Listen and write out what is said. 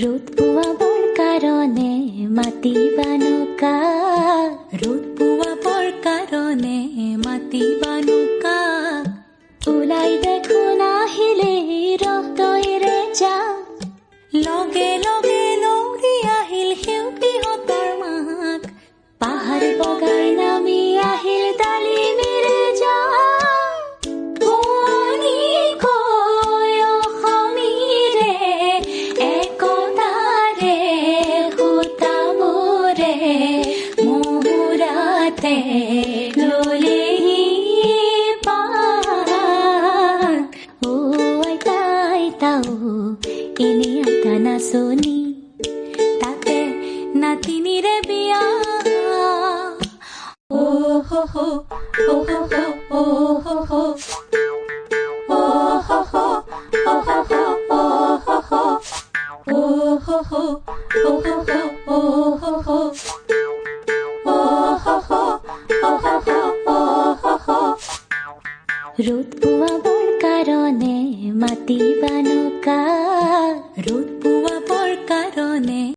ৰ'দ পোৱাবৰ কাৰণে মাতিবানুকা, ৰ'দ পোৱাবৰ কাৰণে মাতিবানুকা, ওলাই দেখোন আহিলে ৰহতৈৰে যা, লগে লগে লৌৰি আহিল সেউতীহঁতৰ মাক, পাহাৰ বগাই নামি আহিল ডালিমিৰে যা, ini ada nasoni tate natinire biya, oh ho ho oh ho ho oh ho ho oh ho ho oh ho ho oh ho ho oh ho ho oh ho ho oh ho ho oh ho ho oh ho ho oh ho ho ৰ'দ পোৱাবৰ কাৰণে মাতিবানুকা, ৰ'দ পোৱাবৰ কাৰণে